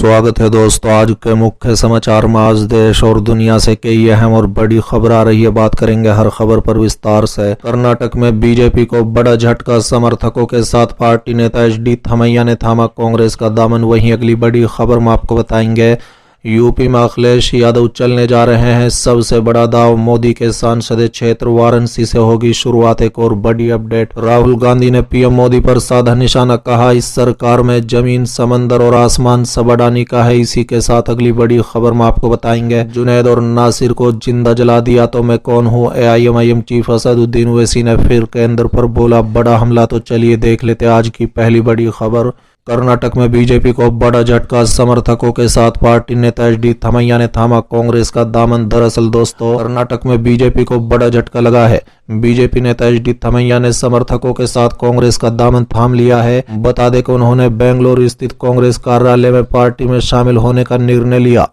स्वागत है दोस्तों। आज के मुख्य समाचार में आज देश और दुनिया से कई अहम और बड़ी खबर आ रही है। बात करेंगे हर खबर पर विस्तार से। कर्नाटक में बीजेपी को बड़ा झटका, समर्थकों के साथ पार्टी नेता एच.डी. थमैया ने थामा कांग्रेस का दामन। वहीं अगली बड़ी खबर में आपको बताएंगे यूपी में अखिलेश यादव चलने जा रहे हैं सबसे बड़ा दाव। मोदी के संसदीय क्षेत्र वाराणसी से होगी शुरुआत। एक और बड़ी अपडेट, राहुल गांधी ने पीएम मोदी पर साधा निशाना, कहा इस सरकार में जमीन समंदर और आसमान सब अडानी का है। इसी के साथ अगली बड़ी खबर में आपको बताएंगे जुनैद और नासिर को जिंदा जला दिया तो मैं कौन हूँ। एआईएमआईएम चीफ असदुद्दीन ओवैसी ने फिर केंद्र पर बोला बड़ा हमला। तो चलिए देख लेते आज की पहली बड़ी खबर। कर्नाटक में बीजेपी को बड़ा झटका, समर्थकों के साथ पार्टी नेता एच.डी. थमैया ने थामा कांग्रेस का दामन। दरअसल दोस्तों, कर्नाटक में बीजेपी को बड़ा झटका लगा है। बीजेपी नेता एच.डी. थमैया ने समर्थकों के साथ कांग्रेस का दामन थाम लिया है। बता दें कि उन्होंने बेंगलुरु स्थित कांग्रेस कार्यालय में पार्टी में शामिल होने का निर्णय लिया।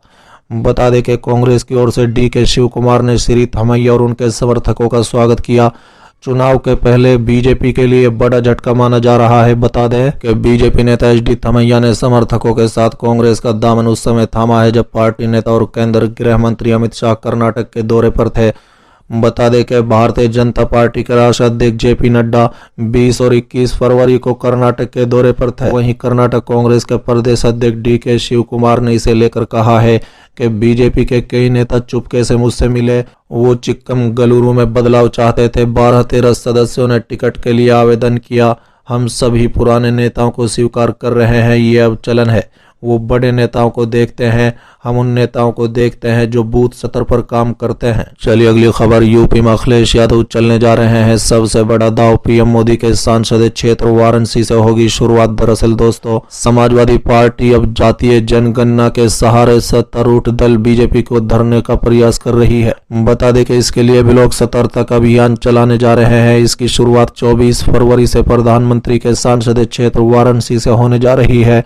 बता दें कि कांग्रेस की ओर से डी.के. शिव कुमार ने श्री थमैया और उनके समर्थकों का स्वागत किया। चुनाव के पहले बीजेपी के लिए बड़ा झटका माना जा रहा है। बता दें कि बीजेपी नेता एच.डी. थमैया ने समर्थकों के साथ कांग्रेस का दामन उस समय थामा है जब पार्टी नेता और केंद्रीय गृह मंत्री अमित शाह कर्नाटक के दौरे पर थे। बता दें कि भारतीय जनता पार्टी के राष्ट्रीय अध्यक्ष जे.पी. नड्डा 20 और 21 फरवरी को कर्नाटक के दौरे पर थे। वहीं कर्नाटक कांग्रेस के प्रदेश अध्यक्ष डी.के. शिव कुमार ने इसे लेकर कहा है कि बीजेपी के कई नेता चुपके से मुझसे मिले। वो चिक्कमगलुरु में बदलाव चाहते थे। 12-13 सदस्यों ने टिकट के लिए आवेदन किया। हम सभी पुराने नेताओं को स्वीकार कर रहे हैं, ये अब चलन है। वो बड़े नेताओं को देखते हैं, हम उन नेताओं को देखते हैं जो बूथ स्तर पर काम करते हैं। चलिए अगली खबर, यूपी में अखिलेश यादव चलने जा रहे हैं सबसे बड़ा दाव। पीएम मोदी के संसदीय क्षेत्र वाराणसी से होगी शुरुआत। दरअसल दोस्तों, समाजवादी पार्टी अब जातीय जनगणना के सहारे सत्तारूढ़ दल बीजेपी को धरने का प्रयास कर रही है। बता दें कि इसके लिए ब्लॉक स्तर तक अभियान चलाने जा रहे हैं। इसकी शुरुआत 24 फरवरी से प्रधानमंत्री के संसदीय क्षेत्र वाराणसी से होने जा रही है।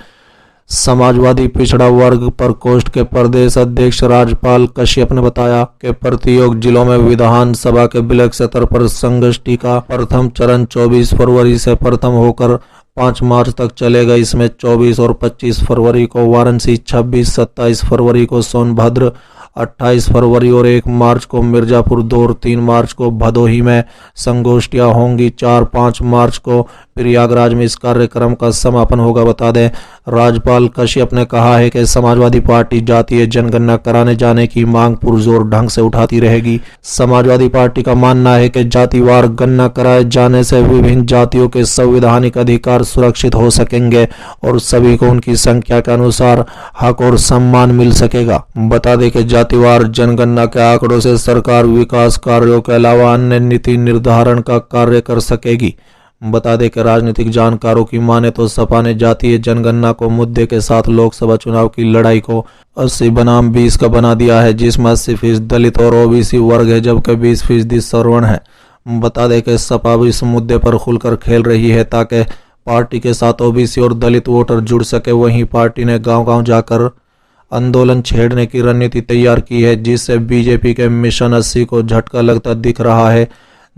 समाजवादी पिछड़ा वर्ग प्रकोष्ठ के प्रदेश अध्यक्ष राजपाल कश्यप ने बताया कि प्रत्येक जिलों में विधानसभा के ब्लॉक स्तर पर संगोष्ठी का प्रथम चरण 24 फरवरी से प्रथम होकर 5 मार्च तक चलेगा। इसमें 24 और 25 फरवरी को वाराणसी, 26-27 फरवरी को सोनभद्र, 28 फरवरी और 1 मार्च को मिर्जापुर, 2 और 3 मार्च को भदोही में संगोष्ठियां होंगी। 4-5 मार्च को प्रयागराज में इस कार्यक्रम का समापन होगा। बता दें, राज्यपाल कश्यप ने कहा है कि समाजवादी पार्टी जातीय जनगणना कराने जाने की मांग पुरजोर ढंग से उठाती रहेगी। समाजवादी पार्टी का मानना है कि जातिवार गणना कराए जाने से विभिन्न जातियों के संवैधानिक अधिकार सुरक्षित हो सकेंगे और सभी को उनकी संख्या के अनुसार हक और सम्मान मिल सकेगा। बता दें कि जातिवार जनगणना के आंकड़ों से सरकार विकास कार्यों के अलावा अन्य नीति निर्धारण का कार्य कर सकेगी। बता दें कि राजनीतिक जानकारों की माने तो सपा ने जातीय जनगणना को मुद्दे के साथ लोकसभा चुनाव की लड़ाई को 80 बनाम 20 का बना दिया है, जिसमें 80% दलित और ओबीसी वर्ग है जबकि 20% सवर्ण है। बता दें कि सपा भी इस मुद्दे पर खुलकर खेल रही है ताकि पार्टी के साथ ओबीसी और दलित वोटर जुड़ सके। वहीं पार्टी ने गाँव-गाँव जाकर आंदोलन छेड़ने की रणनीति तैयार की है, जिससे बीजेपी के मिशन 80 को झटका लगता दिख रहा है।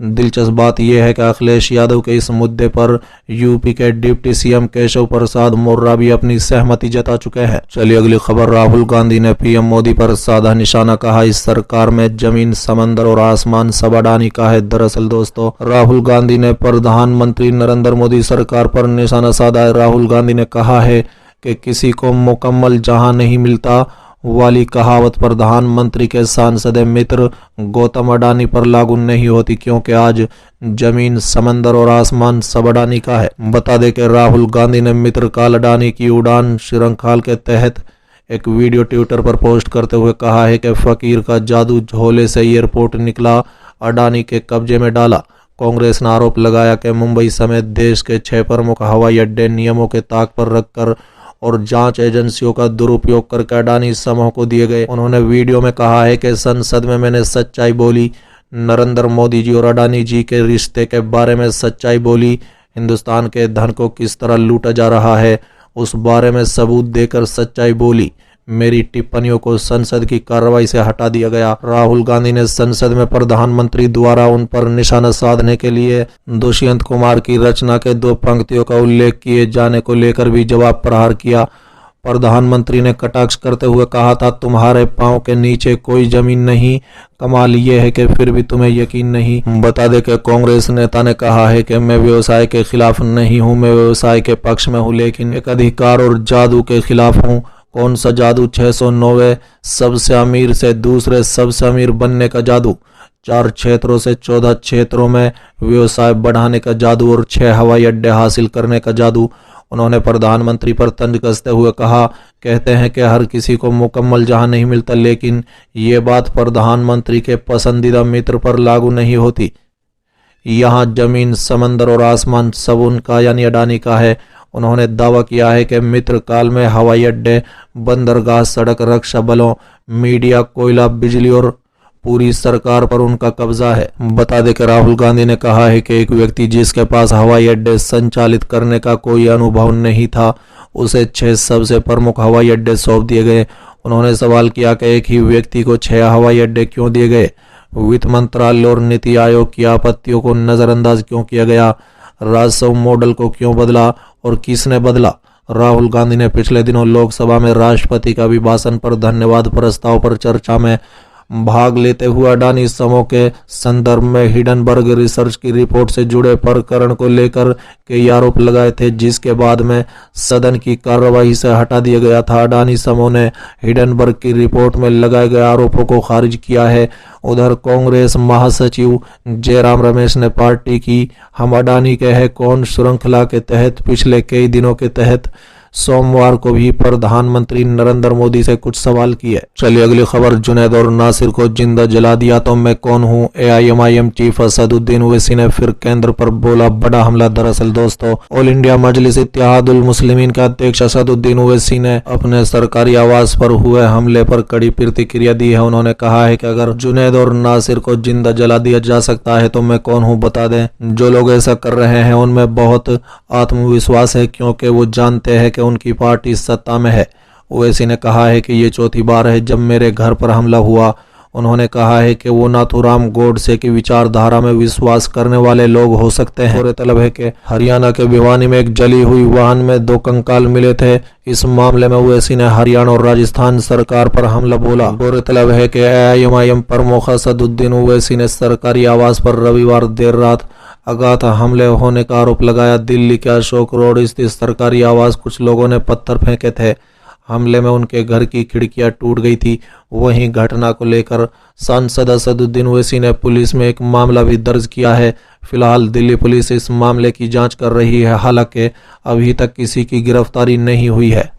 दिलचस्प बात यह है कि अखिलेश यादव के इस मुद्दे पर यूपी के डिप्टी सीएम केशव प्रसाद मौर्य भी अपनी सहमति जता चुके हैं। चलिए अगली खबर, राहुल गांधी ने पीएम मोदी पर साधा निशाना, कहा इस सरकार में जमीन समंदर और आसमान सब अडानी का है। दरअसल दोस्तों, राहुल गांधी ने प्रधानमंत्री नरेंद्र मोदी सरकार पर निशाना साधा है। राहुल गांधी ने कहा है कि किसी को मुकम्मल जहां नहीं मिलता वाली कहावत प्रधानमंत्री के सांसद मित्र गौतम अडानी पर लागू नहीं होती, क्योंकि आज जमीन समंदर और आसमान सब अडानी का है। बता दें कि राहुल गांधी ने मित्र काल अडानी की उड़ान श्रृंखला के तहत एक वीडियो ट्विटर पर पोस्ट करते हुए कहा है कि फकीर का जादू झोले से एयरपोर्ट निकला, अडानी के कब्जे में डाला। कांग्रेस ने आरोप लगाया कि मुंबई समेत देश के 6 प्रमुख हवाई अड्डे नियमों के ताक पर रखकर और जांच एजेंसियों का दुरुपयोग करके अडानी समूह को दिए गए। उन्होंने वीडियो में कहा है कि संसद में मैंने सच्चाई बोली, नरेंद्र मोदी जी और अडानी जी के रिश्ते के बारे में सच्चाई बोली। हिंदुस्तान के धन को किस तरह लूटा जा रहा है उस बारे में सबूत देकर सच्चाई बोली। मेरी टिप्पणियों को संसद की कार्रवाई से हटा दिया गया। राहुल गांधी ने संसद में प्रधानमंत्री द्वारा उन पर निशाना साधने के लिए दुष्यंत कुमार की रचना के 2 पंक्तियों का उल्लेख किए जाने को लेकर भी जवाब प्रहार किया। प्रधानमंत्री ने कटाक्ष करते हुए कहा था, तुम्हारे पांव के नीचे कोई जमीन नहीं, कमाल ये है कि फिर भी तुम्हें यकीन नहीं। बता दें कि कांग्रेस नेता ने कहा है कि मैं व्यवसाय के खिलाफ नहीं हूं, मैं व्यवसाय के पक्ष में हूं, लेकिन एक अधिकार और जादू के खिलाफ हूं। कौन सा जादू? 609वें सबसे अमीर से दूसरे सबसे अमीर बनने का जादू, 4 क्षेत्रों से 14 क्षेत्रों में व्यवसाय बढ़ाने का जादू और 6 हवाई अड्डे हासिल करने का जादू। उन्होंने प्रधानमंत्री पर तंज कसते हुए कहा, कहते हैं कि हर किसी को मुकम्मल जहां नहीं मिलता, लेकिन ये बात प्रधानमंत्री के पसंदीदा मित्र पर लागू नहीं होती। यहाँ जमीन, समंदर और आसमान सब उनका यानी अडानी का है। उन्होंने दावा किया है कि मित्र काल में हवाई अड्डे, बंदरगाह, सड़क, रक्षा बलों, मीडिया, कोयला, बिजली और पूरी सरकार पर उनका कब्जा है। बता दें कि राहुल गांधी ने कहा है कि एक व्यक्ति जिसके पास हवाई अड्डे संचालित करने का कोई अनुभव नहीं था, उसे 6 सबसे प्रमुख हवाई अड्डे सौंप दिए गए। उन्होंने सवाल किया कि एक ही व्यक्ति को 6 हवाई अड्डे क्यों दिए गए? वित्त मंत्रालय और नीति आयोग की आपत्तियों को नजरअंदाज क्यों किया गया? राजस्व मॉडल को क्यों बदला और किसने बदला? राहुल गांधी ने पिछले दिनों लोकसभा में राष्ट्रपति का अभिभाषण पर धन्यवाद प्रस्ताव पर चर्चा में भाग लेते हुए अडानी समूह के संदर्भ में हिडनबर्ग रिसर्च की रिपोर्ट से जुड़े प्रकरण को लेकर कई आरोप लगाए थे, जिसके बाद में सदन की कार्यवाही से हटा दिया गया था। अडानी समूह ने हिडनबर्ग की रिपोर्ट में लगाए गए आरोपों को खारिज किया है। उधर कांग्रेस महासचिव जयराम रमेश ने पार्टी की हम अडानी के है कौन श्रृंखला के तहत पिछले कई दिनों के तहत सोमवार को भी प्रधानमंत्री नरेंद्र मोदी से कुछ सवाल किए। चलिए अगली खबर, जुनैद और नासिर को जिंदा जला दिया तो मैं कौन हूं? AIMIM चीफ असदुद्दीन ओवैसी ने फिर केंद्र पर बोला बड़ा हमला। दरअसल दोस्तों, ऑल इंडिया मजलिस इत्तेहादुल मुस्लिमीन के अध्यक्ष असदुद्दीन ओवैसी ने अपने सरकारी आवास पर हुए हमले पर कड़ी प्रतिक्रिया दी है। उन्होंने कहा है कि अगर जुनैद और नासिर को जिंदा जला दिया जा सकता है तो मैं कौन हूं बता दें। जो लोग ऐसा कर रहे हैं उनमें बहुत आत्मविश्वास है, क्योंकि वो जानते हैं कि उनकी पार्टी सत्ता में है। ओवैसी ने कहा है कि ये चौथी बार है जब मेरे घर पर हमला हुआ। उन्होंने कहा है कि वो नाथूराम गोडसे की विचारधारा में विश्वास करने वाले लोग हो सकते हैं। गौरतलब है कि हरियाणा के भिवानी में एक जली हुई वाहन में 2 कंकाल मिले थे। इस मामले में ओवैसी ने हरियाणा और राजस्थान सरकार पर हमला बोला। गौरतलब है कि AIMIM प्रमुख असदुद्दीन ओवैसी ने सरकारी आवास पर रविवार देर रात अगाध हमले होने का आरोप लगाया। दिल्ली के अशोक रोड स्थित सरकारी आवास कुछ लोगों ने पत्थर फेंके थे। हमले में उनके घर की खिड़कियां टूट गई थी। वहीं घटना को लेकर सांसद असदुद्दीन ओवैसी ने पुलिस में एक मामला भी दर्ज किया है। फिलहाल दिल्ली पुलिस इस मामले की जांच कर रही है। हालांकि अभी तक किसी की गिरफ्तारी नहीं हुई है।